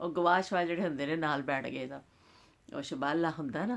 ਉਹ ਗਵਾਹ ਸ਼ਵਾ ਜਿਹੜੇ ਹੁੰਦੇ ਨੇ ਨਾਲ ਬੈਠ ਗਏ ਤਾਂ ਉਹ ਸ਼ਬਾਲਾ ਹੁੰਦਾ ਨਾ।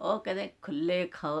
ਉਹ ਕਹਿੰਦੇ ਖੁੱਲੇ ਖਾਓ,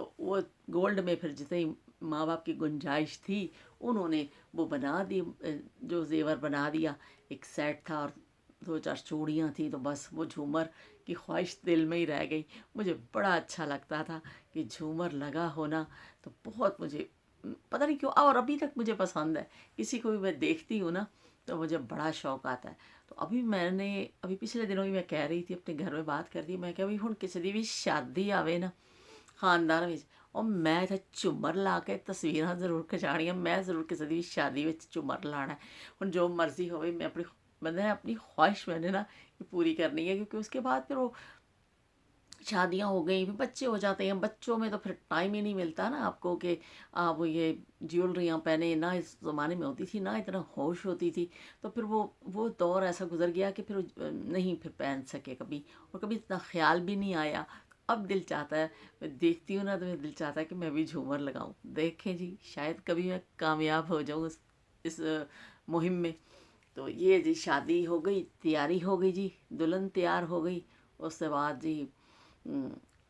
تو وہ گولڈ میں پھر جتنی ماں باپ کی گنجائش تھی انہوں نے وہ بنا دی، جو زیور بنا دیا، ایک سیٹ تھا اور 2 4 چوڑیاں تھیں، تو بس وہ جھومر کی خواہش دل میں ہی رہ گئی۔ مجھے بڑا اچھا لگتا تھا کہ جھومر لگا ہونا، تو بہت مجھے پتہ نہیں کیوں، اور ابھی تک مجھے پسند ہے، کسی کو بھی میں دیکھتی ہوں نا تو مجھے بڑا شوق آتا ہے۔ تو ابھی پچھلے دنوں ہی میں کہہ رہی تھی، اپنے گھر میں بات کر دی، میں کہ ابھی ہن کسی دی بھی شادی آوے نا خاندان وچ، اور میں تے جھومر لا کے تصویراں ضرور کھچاڑیاں، میں ضرور کسی دی بھی شادی وچ جھومر لانا ہے۔ ہن جو مرضی ہوئے، میں اپنی خواہش میں نے نا پوری کرنی ہے، کیونکہ اس کے بعد پھر وہ شادیاں ہو گئیں، پھر بچے ہو جاتے ہیں، بچوں میں تو پھر ٹائم ہی نہیں ملتا نا آپ کو کہ آپ یہ جیولریاں پہنے، نہ اس زمانے میں ہوتی تھی، نہ اتنا ہوش ہوتی تھی، تو پھر وہ دور ایسا گزر گیا کہ پھر نہیں پھر پہن سکے کبھی، اور کبھی اتنا خیال بھی نہیں آیا۔ اب دل چاہتا ہے، میں دیکھتی ہوں نا تو میرا دل چاہتا ہے کہ میں بھی جھومر لگاؤں، دیکھیں جی شاید کبھی میں کامیاب ہو جاؤں اس مہم میں۔ تو یہ جی شادی ہو گئی، تیاری ہو گئی جی، دلہن تیار ہو گئی، اس کے بعد جی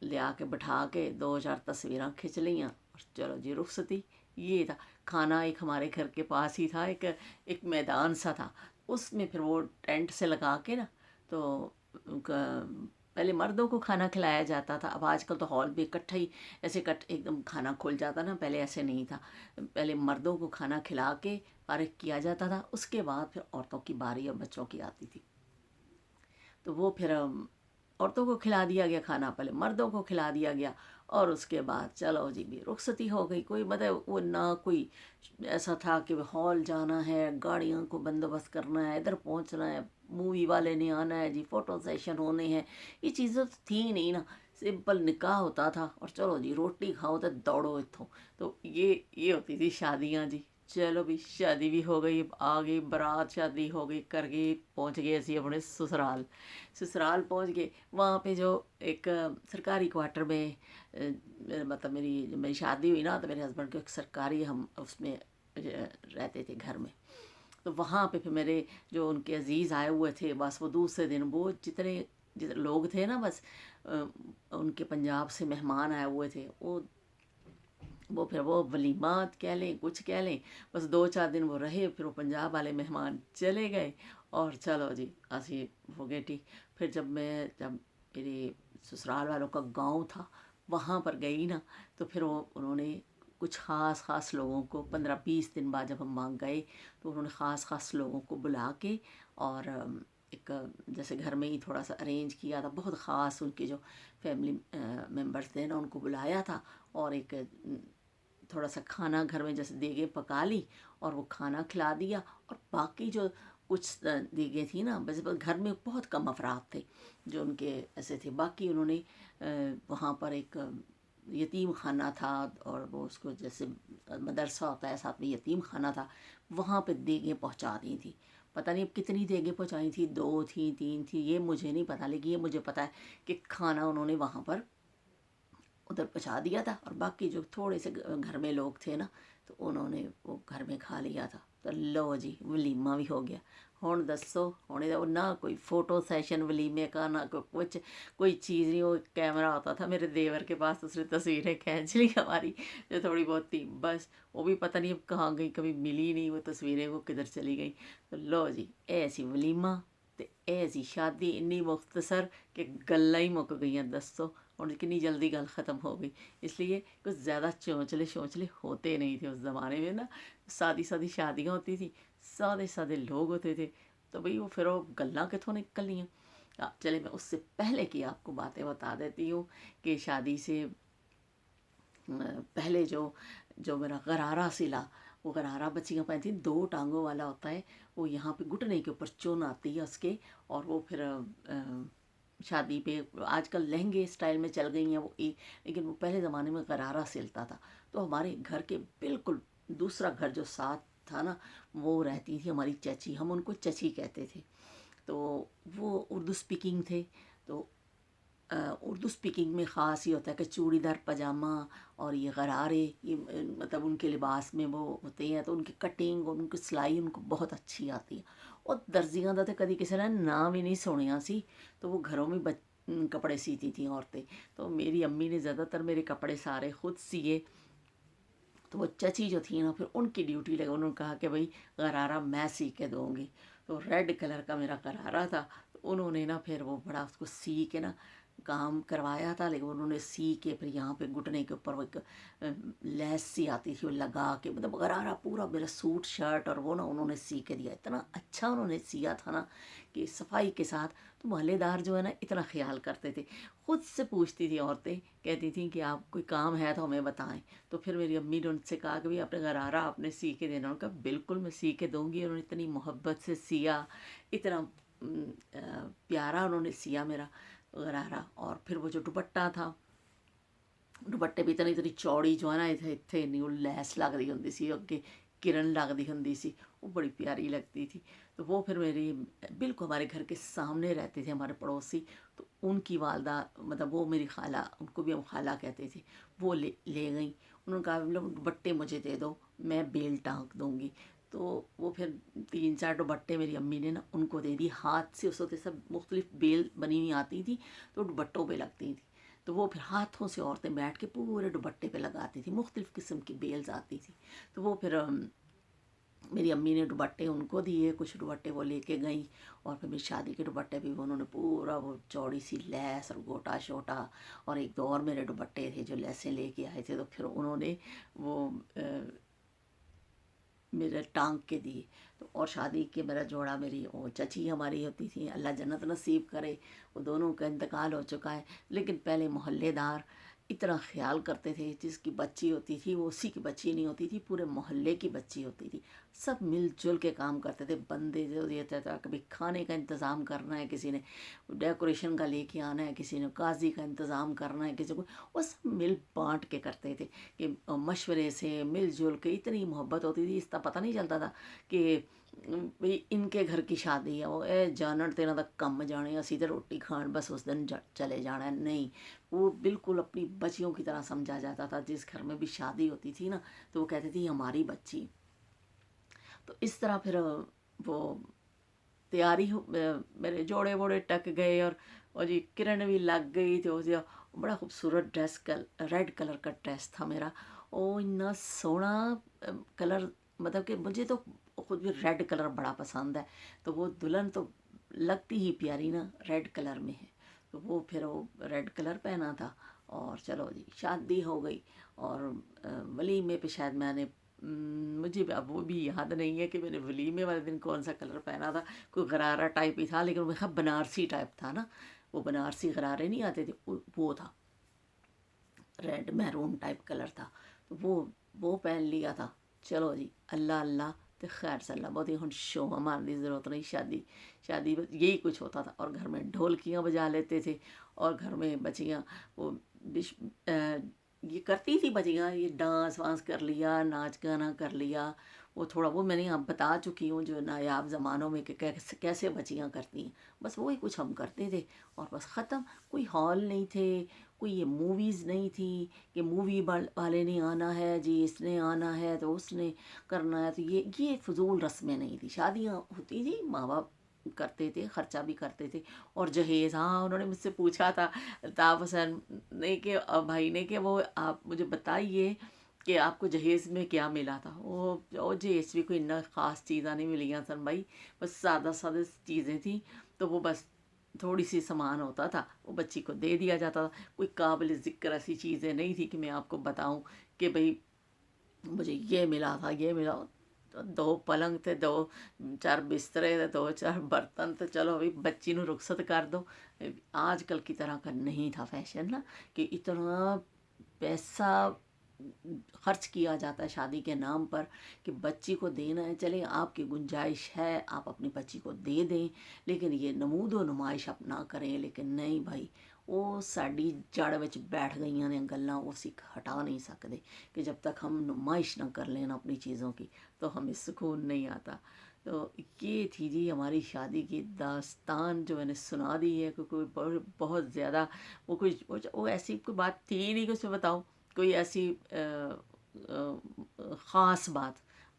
لیا کے بٹھا کے 2 4 تصویراں کھنچ لیاں اور چلو جی رخصتی۔ یہ تھا کھانا، ایک ہمارے گھر کے پاس ہی تھا، ایک میدان سا تھا، اس میں پھر وہ ٹینٹ سے لگا کے نا، تو پہلے مردوں کو کھانا کھلایا جاتا تھا، اب آج کل تو ہال بھی اکٹھا ہی ایسے ایک دم کھانا کھل جاتا نا، پہلے ایسے نہیں تھا، پہلے مردوں کو کھانا کھلا کے فارغ کیا جاتا تھا، اس کے بعد پھر عورتوں کی باری اور بچوں کی آتی تھی، تو وہ پھر عورتوں کو کھلا دیا گیا کھانا، پہلے مردوں کو کھلا دیا گیا، اور اس کے بعد چلو جی بھی رخصتی ہو گئی۔ کوئی مطلب وہ نہ کوئی ایسا تھا کہ ہال جانا ہے، گاڑیوں کو بندوبست کرنا ہے، ادھر پہنچنا ہے، مووی والے نے آنا ہے جی، فوٹو سیشن ہونے ہیں، یہ چیزیں تو تھیں نہیں نا، سمپل نکاح ہوتا تھا اور چلو جی روٹی کھاؤ تو دوڑو اتھوں، تو یہ ہوتی تھی شادیاں جی۔ چلو بھی شادی بھی ہو گئی، آ گئی بارات، شادی ہو گئی، کر گئی، پہنچ گئے اسی اپنے سسرال پہنچ گئے۔ وہاں پہ جو ایک سرکاری کوارٹر میں مطلب میری شادی ہوئی نا، تو میرے ہسبینڈ کو ایک سرکاری، ہم اس میں رہتے تھے گھر میں، تو وہاں پہ پھر میرے جو ان کے عزیز آئے ہوئے تھے، بس وہ دوسرے دن وہ جتنے لوگ تھے نا، بس ان کے پنجاب سے مہمان آئے ہوئے تھے، وہ پھر وہ ولیمات کہہ لیں کچھ کہہ لیں، بس 2 4 دن وہ رہے، پھر وہ پنجاب والے مہمان چلے گئے، اور چلو جی اسی ہو گئے ٹھیک۔ پھر جب میری سسرال والوں کا گاؤں تھا وہاں پر گئی نا، تو پھر انہوں نے کچھ خاص لوگوں کو 15 20 دن بعد جب ہم وہاں گئے، تو انہوں نے خاص لوگوں کو بلا کے، اور ایک جیسے گھر میں ہی تھوڑا سا ارینج کیا تھا، بہت خاص ان کے جو فیملی ممبرس تھے نا ان کو بلایا تھا، اور ایک تھوڑا سا کھانا گھر میں جیسے دیگیں پکا لی اور وہ کھانا کھلا دیا، اور باقی جو کچھ دیگیں تھیں نا، بس گھر میں بہت کم افراد تھے جو ان کے ایسے تھے، باقی انہوں نے وہاں پر ایک یتیم خانہ تھا، اور وہ اس کو جیسے مدرسہ ہوتا ہے ساتھ میں یتیم خانہ تھا، وہاں پہ دیگیں پہنچا دی تھیں۔ پتہ نہیں اب کتنی دیگیں پہنچائی تھیں، 2 تھیں 3 تھیں، یہ مجھے نہیں پتہ، لیکن یہ مجھے پتہ ہے کہ کھانا انہوں نے وہاں پر ادھر پہنچا دیا تھا، اور باقی جو تھوڑے سے گھر میں لوگ تھے نا، تو انہوں نے وہ گھر میں کھا لیا تھا، تو لو جی ولیمہ بھی ہو گیا۔ ہن دسو، ہن نہ کوئی فوٹو سیشن ولیمے کا، نہ کچھ، کوئی چیز نہیں، وہ کیمرہ ہوتا تھا میرے دیور کے پاس، اس نے تصویریں کھینچ لی ہماری جو تھوڑی بہت تھی، بس وہ بھی پتہ نہیں اب کہاں گئی، کبھی ملی نہیں وہ تصویریں، وہ کدھر چلی گئیں۔ تو لو جی ایسی ولیمہ تے ایسی شادی، انی مختصر کہ گلاں ہی مک گئیاں، دسو اور کتنی جلدی گل ختم ہو گئی۔ اس لیے کچھ زیادہ چونچلے ہوتے نہیں تھے اس زمانے میں نا، سادی شادیاں ہوتی تھیں، سادے لوگ ہوتے تھے، تو بھئی وہ پھر وہ گلاں کتوں نکلنیاں۔ چلے میں اس سے پہلے کی آپ کو باتیں بتا دیتی ہوں کہ شادی سے پہلے جو میرا غرارہ سلا، وہ غرارہ بچیاں پہنتی، 2 ٹانگوں والا ہوتا ہے، وہ یہاں پہ گھٹنے کے اوپر چون آتی ہے اس کے، اور وہ پھر شادی پہ آج کل لہنگے اسٹائل میں چل گئی ہیں وہ، لیکن وہ پہلے زمانے میں غرارہ سلتا تھا۔ تو ہمارے گھر کے بالکل دوسرا گھر جو ساتھ تھا نا، وہ رہتی تھی ہماری چچی، ہم ان کو چچی کہتے تھے، تو وہ اردو اسپیکنگ تھے، تو اردو اسپیکنگ میں خاص یہ ہوتا ہے کہ چوڑی دار پاجامہ اور یہ غرارے، یہ مطلب ان کے لباس میں وہ ہوتے ہیں، تو ان کی کٹنگ اور ان کی سلائی ان کو بہت اچھی آتی ہے، اور درزیاں دا تو کدی کسی نے نام ہی نہیں سنیا سی، تو وہ گھروں میں کپڑے سیتی تھیں عورتیں، تو میری امی نے زیادہ تر میرے کپڑے سارے خود سیے. تو وہ چچی جو تھی نا، پھر ان کی ڈیوٹی لگا، انہوں نے کہا کہ بھائی غرارہ میں سی کے دوں گی. تو ریڈ کلر کا میرا غرارہ تھا، تو انہوں نے نا پھر وہ بڑا اس کو سی کے نا کام کروایا تھا، لیکن انہوں نے سی کے پھر یہاں پہ گھٹنے کے اوپر وہ ایک لیس سی آتی تھی وہ لگا کے، مطلب غرارہ پورا میرا سوٹ شرٹ اور وہ نا انہوں نے سی کے دیا. اتنا اچھا انہوں نے سیا تھا نا کہ صفائی کے ساتھ. تو محلے دار جو ہے نا اتنا خیال کرتے تھے. خود سے پوچھتی تھی عورتیں، کہتی تھیں کہ آپ کوئی کام ہے تو ہمیں بتائیں. تو پھر میری امی نے ان سے کہا کہ بھائی اپنے غرارہ آپ نے سی کے دینا. انہوں نے کہا بالکل میں سی کے دوں گی. انہوں نے اتنی محبت سے سیا، اتنا پیارا انہوں نے سیا میرا غرارہ. اور پھر وہ جو دوپٹہ تھا، دوپٹے بھی اتنی چوڑی جو ہے نا اتنے نہیں وہ لیس لگتی ہوتی سی، اگے کرن لگتی ہوتی سی، وہ بڑی پیاری لگتی تھی. تو وہ پھر میری بالکل ہمارے گھر کے سامنے رہتے تھے ہمارے پڑوسی، تو ان کی والدہ مطلب وہ میری خالہ، ان کو بھی ہم خالہ کہتے تھے، وہ لے گئیں. انہوں نے کہا دوپٹے مجھے دے دو، میں بیل ٹانک دوں گی. تو وہ پھر 3-4 دوپٹے میری امی نے نا ان کو دے دی. ہاتھ سے اس وقت سب مختلف بیل بنی ہوئی آتی تھی تو دوپٹوں پہ لگتی تھی. تو وہ پھر ہاتھوں سے عورتیں بیٹھ کے پورے دوپٹے پہ لگاتی تھی، مختلف قسم کی بیلز آتی تھی. تو وہ پھر میری امی نے دوپٹے ان کو دیے، کچھ دوپٹے وہ لے کے گئیں. اور پھر میری شادی کے دوپٹے بھی انہوں نے پورا وہ چوڑی سی لیس اور گوٹا شوٹا، اور ایک دو اور میرے دوپٹے تھے جو لیسیں لے کے آئے تھے، تو پھر انہوں نے وہ میرے ٹانگ کے دیے. تو اور شادی کے میرا جوڑا میری وہ چچی ہماری ہوتی تھی، اللہ جنت نصیب کرے، وہ دونوں کا انتقال ہو چکا ہے. لیکن پہلے محلے دار اتنا خیال کرتے تھے، جس کی بچی ہوتی تھی وہ اسی کی بچی نہیں ہوتی تھی، پورے محلے کی بچی ہوتی تھی. سب مل جل کے کام کرتے تھے. بندے جو دیتا تھا، کبھی کھانے کا انتظام کرنا ہے، کسی نے ڈیکوریشن کا لے کے آنا ہے، کسی نے قاضی کا انتظام کرنا ہے، کسی کو، وہ سب مل بانٹ کے کرتے تھے کہ مشورے سے مل جل کے. اتنی محبت ہوتی تھی، اس کا پتہ نہیں چلتا تھا کہ بھئی ان کے گھر کی شادی ہے، وہ اے جانن تیرا دا کم جانے، اسی تے روٹی کھان بس اس دن چلے جانا ہے. نہیں، وہ بالکل اپنی بچیوں کی طرح سمجھا جاتا تھا. جس گھر میں بھی شادی ہوتی تھی نا تو وہ کہتے تھے ہماری بچی. تو اس طرح پھر وہ تیاری میرے جوڑے ووڑے ٹک گئے، اور جی کرن بھی لگ گئی. تو بڑا خوبصورت ڈریس، ریڈ کلر کا ڈریس تھا میرا. وہ اتنا سونا کلر، مطلب کہ مجھے تو خود بھی ریڈ کلر بڑا پسند ہے. تو وہ دلہن تو لگتی ہی پیاری نا ریڈ کلر میں ہے. تو وہ پھر وہ ریڈ کلر پہنا تھا. اور چلو جی شادی ہو گئی. اور ولیمے پہ شاید میں نے مجھے اب وہ بھی یاد نہیں ہے کہ میں نے ولیمے والے دن کون سا کلر پہنا تھا. کوئی غرارہ ٹائپ ہی تھا، لیکن وہ بنارسی ٹائپ تھا نا، وہ بنارسی غرارے نہیں آتے تھے، وہ تھا ریڈ میرون ٹائپ کلر تھا. تو وہ پہن لیا تھا. چلو جی اللہ اللہ تو خیر صلی اللہ، بہت ہی ہن شو مارنے کی ضرورت نہیں. شادی بس یہی کچھ ہوتا تھا. اور گھر میں ڈھولکیاں بجا لیتے تھے، اور گھر میں بچیاں وہ یہ کرتی تھی بچیاں، یہ ڈانس وانس کر لیا، ناچ گانا کر لیا. وہ تھوڑا وہ میں نے آپ بتا چکی ہوں جو نایاب زمانوں میں کہ کیسے بچیاں کرتی ہیں، بس وہی کچھ ہم کرتے تھے. اور بس ختم. کوئی ہال نہیں تھے، کوئی یہ موویز نہیں تھی کہ مووی والے نے آنا ہے جی، اس نے آنا ہے تو اس نے کرنا ہے. تو یہ فضول رسمیں نہیں تھی. شادیاں ہوتی تھی، ماں باپ کرتے تھے، خرچہ بھی کرتے تھے. اور جہیز، ہاں انہوں نے مجھ سے پوچھا تھا الطاف حسین نے کہ بھائی نے کہ وہ آپ مجھے بتائیے کہ آپ کو جہیز میں کیا ملا تھا. وہ جہیز بھی کوئی اتنا خاص چیزاں نہیں ملیاں سن بھائی، بس سادہ سادہ چیزیں تھیں. تو وہ بس تھوڑی سی سامان ہوتا تھا، وہ بچی کو دے دیا جاتا تھا. کوئی قابل ذکر ایسی چیزیں نہیں تھی کہ میں آپ کو بتاؤں کہ بھئی مجھے یہ ملا تھا یہ ملا. 2 پلنگ تھے، 2-4 بسترے تھے، 2-4 برتن تھے. چلو ابھی بچی نو رخصت کر دو. آج کل کی طرح کا نہیں تھا فیشن نا کہ اتنا پیسہ خرچ کیا جاتا ہے شادی کے نام پر کہ بچی کو دینا ہے. چلیں آپ کی گنجائش ہے آپ اپنی بچی کو دے دیں، لیکن یہ نمود و نمائش آپ نہ کریں. لیکن نہیں بھائی، وہ ساڈی جڑ وچ بیٹھ گئیاں نے گلاں، وہ سکھ ہٹا نہیں سکتے کہ جب تک ہم نمائش نہ کر لیں اپنی چیزوں کی تو ہمیں سکون نہیں آتا. تو یہ تھی جی ہماری شادی کی داستان جو میں نے سنا دی ہے. کوئی بہت زیادہ وہ ایسی کوئی بات تھی نہیں کہ اس میں بتاؤں کوئی ایسی خاص بات.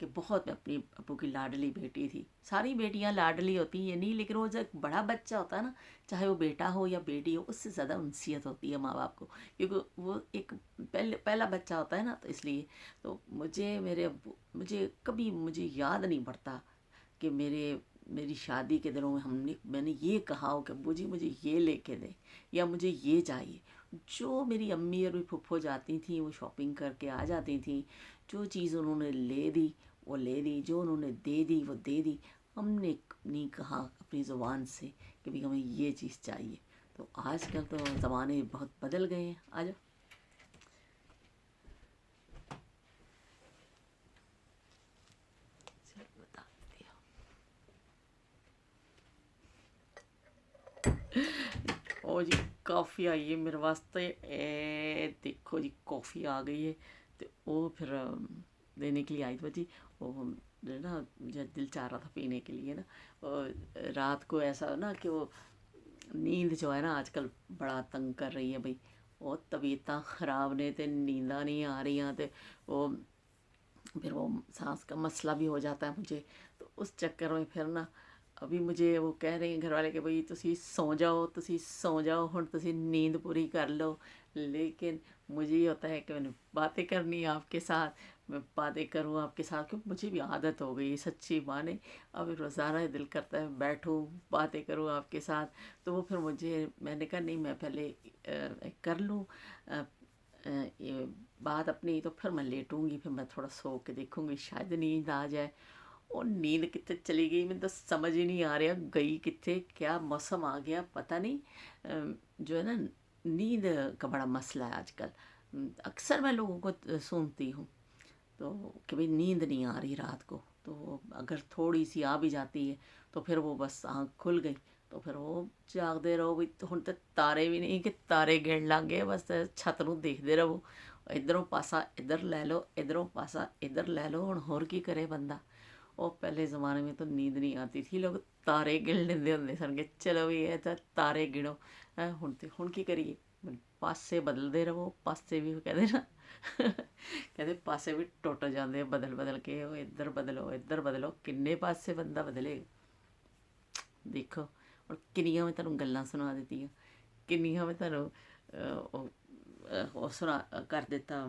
کہ بہت میں اپنی ابو کی لاڈلی بیٹی تھی. ساری بیٹیاں لاڈلی ہوتی ہیں یہ نہیں، لیکن وہ جو ایک بڑا بچہ ہوتا ہے نا، چاہے وہ بیٹا ہو یا بیٹی ہو، اس سے زیادہ انسیت ہوتی ہے ماں باپ کو، کیونکہ وہ ایک پہلا بچہ ہوتا ہے نا، تو اس لیے تو میرے ابو مجھے یاد نہیں پڑتا کہ میری شادی کے دنوں میں میں نے یہ کہا ہو کہ ابو جی مجھے یہ لے کے دیں یا مجھے یہ چاہیے. جو میری امی اور پھپھو جاتی تھیں وہ شاپنگ کر کے آ جاتی تھیں، جو چیز انہوں نے لے دی وہ لے دی، جو انہوں نے دے دی وہ دے دی. ہم نے نہیں کہا اپنی زبان سے کہ بھئی ہمیں یہ چیز چاہیے. تو آج کل تو زمانے بہت بدل گئے ہیں. آج بتا دیتی ہوں. او جی کافی آئی ہے میرے واسطے، دیکھو جی کافی آ گئی ہے. تو وہ پھر دینے کے لیے آئی تھی جی. وہ جو نا مجھے دل چاہ رہا تھا پینے کے لیے نا. رات کو ایسا نا کہ وہ نیند جو ہے نا آج کل بڑا تنگ کر رہی ہے بھائی. وہ طبیعتاں خراب نے تے نینداں نہیں آ رہی ہیں، تے وہ پھر وہ سانس کا مسئلہ بھی ہو جاتا ہے مجھے. تو اس چکر میں پھر نا ابھی مجھے وہ کہہ رہے ہیں گھر والے کہ بھئی تسی سو جاؤ ہن تسی نیند پوری کر لو. لیکن مجھے یہ ہوتا ہے کہ میں نے باتیں کرنی ہے آپ کے ساتھ، میں باتیں کروں آپ کے ساتھ، کیونکہ مجھے بھی عادت ہو گئی سچی مانے. اب روزانہ دل کرتا ہے بیٹھوں باتیں کروں آپ کے ساتھ. تو وہ پھر میں نے کہا نہیں، میں پہلے کر لوں یہ بات اپنی، تو پھر میں لیٹوں گی، پھر میں تھوڑا سو کے دیکھوں گی شاید نیند آ جائے. اور نیند کتنے چلی گئی میں تو سمجھ ہی نہیں آ رہا گئی کتنے. کیا موسم آ گیا پتہ نہیں. جو ہے نا نیند کا بڑا مسئلہ ہے آج کل. اکثر میں لوگوں کو سنتی ہوں تو کہ بھئی نیند نہیں آ رہی رات کو، تو اگر تھوڑی سی آ بھی جاتی ہے تو پھر وہ بس آنکھ کھل گئی تو پھر وہ جاگتے رہو. بھئی ہن تے تارے بھی نہیں کہ تارے گن لگ گئے، بس چھت نوں دیکھتے رہو. ادھروں پاسا ادھر لے لو، ادھروں پاسا ادھر لے لو. ہن ہور کی کرے بندہ. وہ پہلے زمانے میں تو نیند نہیں آتی تھی، لوگ تارے گن لیندے ہوندے سن کہ چلو بھی یہ تارے گنو. ہن کی کریے، پاسے بدلتے رہو. پاسے بھی کہتے نا کہتے پاسے بھی ٹوٹ جاندے بدل کے. وہ ادھر بدلو ادھر بدلو، کنے پاسے بندہ بدلے گا. دیکھو اور کنیاں میں تمہیں گلاں سنا دیتی ہیں، کنیاں میں تمہیں وہ سنا کر دیتا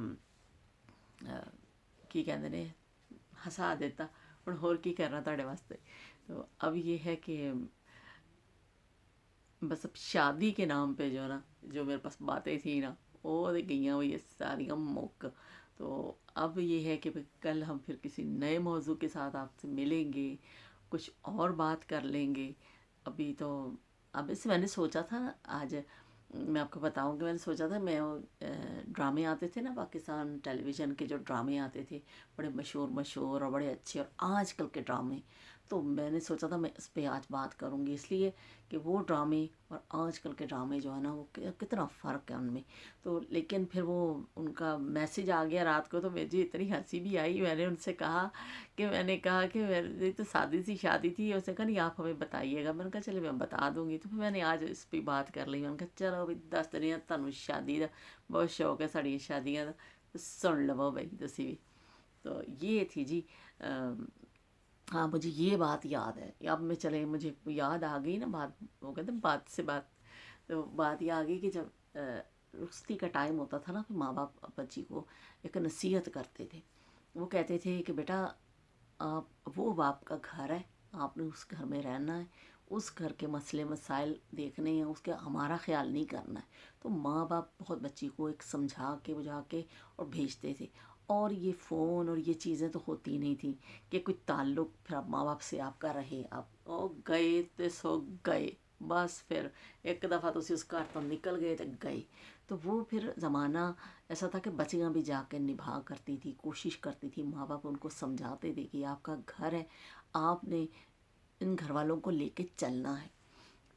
کی کہندے نے ہسا دیتا. ہن ہور کی کرنا تہاڈے واسطے. تو اب یہ ہے کہ بس اب شادی کے نام پہ جو ہے نا، جو میرے پاس باتیں تھیں نا وہ گئیاں ہوئی ہے ساریاں مک. تو اب یہ ہے کہ کل ہم پھر کسی نئے موضوع کے ساتھ آپ سے ملیں گے، کچھ اور بات کر لیں گے. ابھی تو اب اس میں نے سوچا تھا آج میں آپ کو بتاؤں کہ میں نے سوچا تھا میں ڈرامے آتے تھے نا پاکستان ٹیلی ویژن کے، جو ڈرامے آتے تھے بڑے مشہور اور بڑے اچھے، اور آج کل کے ڈرامے، تو میں نے سوچا تھا میں اس پہ آج بات کروں گی. اس لیے کہ وہ ڈرامے اور آج کل کے ڈرامے جو ہے نا وہ کتنا فرق ہے ان میں. تو لیکن پھر وہ ان کا میسیج آ گیا رات کو، تو مجھے اتنی ہنسی بھی آئی. میں نے ان سے کہا کہ میری تو سادی سی شادی تھی. اس نے کہا نہیں آپ ہمیں بتائیے گا. میں نے کہا چلے میں بتا دوں گی. تو پھر میں نے آج اس پہ بات کر لی. میں نے کہا چلو بھائی دس دنیا تمہیں شادی کا بہت شوق ہے، ساڑی شادیاں کا سن لو بھائی تسی بھی. تو یہ تھی جی. ہاں مجھے یہ بات یاد ہے. اب میں چلے مجھے یاد آ گئی نا بات، وہ کہتے ہیں بات سے بات. تو بات یہ آ گئی کہ جب رخصتی کا ٹائم ہوتا تھا نا، پھر ماں باپ بچی کو ایک نصیحت کرتے تھے. وہ کہتے تھے کہ بیٹا وہ باپ کا گھر ہے، آپ نے اس گھر میں رہنا ہے، اس گھر کے مسئلے مسائل دیکھنے ہیں، اس کے ہمارا خیال نہیں کرنا ہے. تو ماں باپ بہت بچی کو ایک سمجھا کے بجھا کے اور بھیجتے تھے. اور یہ فون اور یہ چیزیں تو ہوتی نہیں تھیں کہ کوئی تعلق پھر اب ماں باپ سے آپ کا رہے. آپ گئے تو سو گئے بس. پھر ایک دفعہ تو اس گھر تو نکل گئے تو گئے. تو وہ پھر زمانہ ایسا تھا کہ بچیاں بھی جا کے نبھا کرتی تھی، کوشش کرتی تھی. ماں باپ ان کو سمجھاتے تھے کہ آپ کا گھر ہے، آپ نے ان گھر والوں کو لے کے چلنا ہے.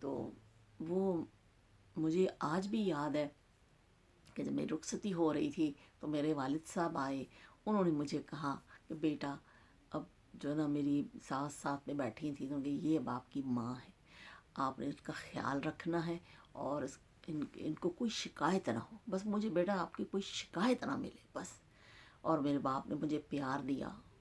تو وہ مجھے آج بھی یاد ہے کہ جب میری رخصتی ہو رہی تھی تو میرے والد صاحب آئے. انہوں نے مجھے کہا کہ بیٹا اب جو نا میری ساس ساتھ میں بیٹھی تھی، تو کہ یہ باپ کی ماں ہے، آپ نے اس کا خیال رکھنا ہے اور ان کو کوئی شکایت نہ ہو. بس مجھے بیٹا آپ کی کوئی شکایت نہ ملے بس. اور میرے باپ نے مجھے پیار دیا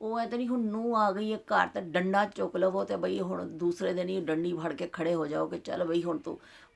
ਉਹ ਐ ਤਾਂ ਨਹੀਂ ਹੁਣ ਨੂੰ ਆ ਗਈ ਹੈ ਘਰ ਤਾਂ ਡੰਡਾ ਚੁੱਕ ਲਵੋ ਤੇ ਬਈ ਹੁਣ ਦੂਸਰੇ ਦਿਨ ਹੀ ਡੰਡੀ ਫੜ ਕੇ ਖੜੇ ਹੋ ਜਾਓ ਕਿ ਚੱਲ ਬਈ ਹੁਣ ਤੂੰ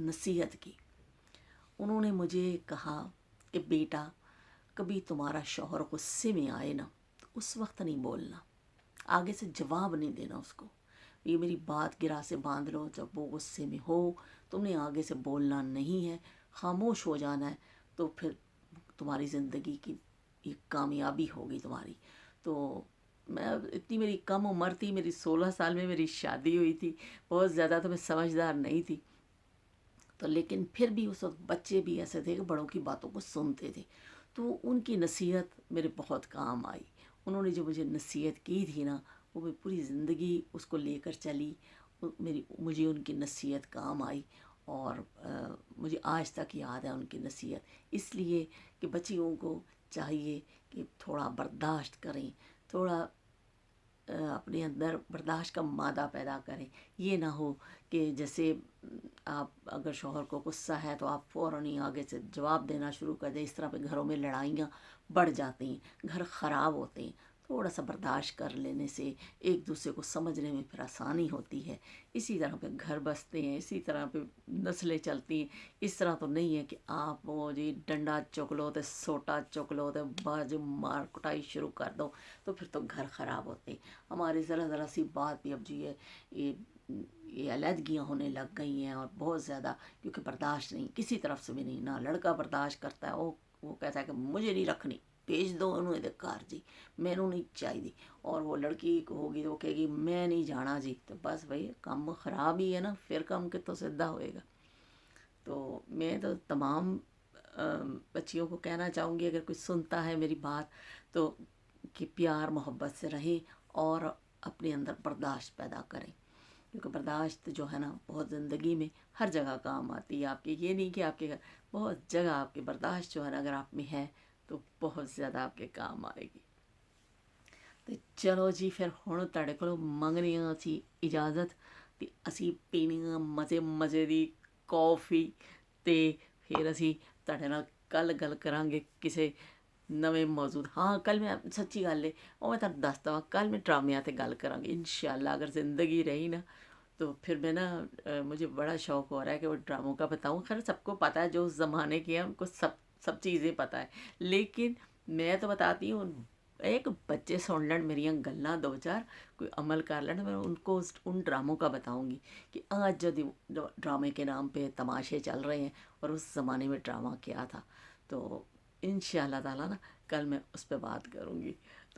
نصیحت کی. انہوں نے مجھے کہا کہ بیٹا کبھی تمہارا شوہر غصے میں آئے نا تو اس وقت نہیں بولنا، آگے سے جواب نہیں دینا اس کو. یہ میری بات گرا سے باندھ لو، جب وہ غصے میں ہو تم نے آگے سے بولنا نہیں ہے، خاموش ہو جانا ہے، تو پھر تمہاری زندگی کی یہ کامیابی ہوگی تمہاری. تو میں اتنی میری کم عمر تھی، میری 16 سال میں میری شادی ہوئی تھی، بہت زیادہ تو میں سمجھدار نہیں تھی. تو لیکن پھر بھی اس وقت بچے بھی ایسے تھے کہ بڑوں کی باتوں کو سنتے تھے. تو ان کی نصیحت میرے بہت کام آئی. انہوں نے جو مجھے نصیحت کی تھی نا، وہ میں پوری زندگی اس کو لے کر چلی. مجھے ان کی نصیحت کام آئی، اور مجھے آج تک یاد ہے ان کی نصیحت. اس لیے کہ بچیوں کو چاہیے کہ تھوڑا برداشت کریں، تھوڑا اپنے اندر برداشت کا مادہ پیدا کریں. یہ نہ ہو کہ جیسے آپ اگر شوہر کو غصہ ہے تو آپ فوراً ہی آگے سے جواب دینا شروع کر دیں. اس طرح پہ گھروں میں لڑائیاں بڑھ جاتی ہیں، گھر خراب ہوتے ہیں. تھوڑا سا برداشت کر لینے سے ایک دوسرے کو سمجھنے میں پھر آسانی ہوتی ہے. اسی طرح پہ گھر بستے ہیں، اسی طرح پہ نسلیں چلتی ہیں. اس طرح تو نہیں ہے کہ آپ وہ جی ڈنڈا چک لو تو سوٹا چک لو تو باز مار کٹائی شروع کر دو، تو پھر تو گھر خراب ہوتے ہیں. ہماری ذرا ذرا سی بات بھی اب جی یہ علیحدگیاں ہونے لگ گئی ہیں، اور بہت زیادہ، کیونکہ برداشت نہیں کسی طرف سے بھی نہیں. نہ لڑکا برداشت کرتا ہے، وہ کہتا ہے کہ مجھے نہیں رکھنی، بھیج دو انہوں نے کار جی، مینوں نہیں چاہیے. اور وہ لڑکی ہوگی تو وہ کہے گی میں نہیں جانا جی. تو بس بھائی کام خراب ہی ہے نا، پھر کام کتوں سیدھا ہوئے گا. تو میں تو تمام بچیوں کو کہنا چاہوں گی، اگر کوئی سنتا ہے میری بات تو کہ پیار محبت سے رہیں اور اپنے اندر برداشت پیدا کریں. کیونکہ برداشت جو ہے نا بہت زندگی میں ہر جگہ کام آتی ہے آپ کے. یہ نہیں کہ آپ کے گھر، بہت جگہ آپ کے برداشت جو ہے نا اگر آپ میں ہے تو بہت زیادہ آپ کے کام آئے گی. تو چلو جی پھر ہن ਤੁਹਾਡੇ ਕੋਲੋਂ ਮੰਗਣੀ ਆ ਅਸੀਂ ਇਜਾਜ਼ਤ ਤੇ ਅਸੀਂ ਪੀਣੀ ਆ ਮਜ਼ੇ ਦੀ ਕੌਫੀ, ਤੇ ਫਿਰ ਅਸੀਂ ਤੁਹਾਡੇ ਨਾਲ ਕੱਲ੍ਹ ਗੱਲ ਕਰਾਂਗੇ ਕਿਸੇ ਨਵੇਂ ਮੌਜੂਦ. ਹਾਂ ਕੱਲ੍ਹ ਮੈਂ ਸੱਚੀ ਗੱਲ ਹੈ ਉਹ ਮੈਂ ਤੁਹਾਨੂੰ ਦੱਸ ਦੇਵਾਂ, ਕੱਲ੍ਹ ਮੈਂ ਡਰਾਮਿਆਂ 'ਤੇ ਗੱਲ ਕਰਾਂਗੀ انشاءاللہ. اگر زندگی رہی نا تو پھر میں نا مجھے بڑا شوق ہو رہا ہے کہ وہ ڈراموں کا بتاؤں. خیر سب کو پتہ ہے، جو اس زمانے کے ہیں ان کو سب چیزیں پتہ ہے، لیکن میں تو بتاتی ہوں. ایک بچے سن لین میریاں گلاں دو چار، کوئی عمل کر لین. میں ان کو ان ڈراموں کا بتاؤں گی کہ آج جو ڈرامے کے نام پہ تماشے چل رہے ہیں اور اس زمانے میں ڈرامہ کیا تھا. تو انشاءاللہ تعالیٰ نا کل میں اس پہ بات کروں گی.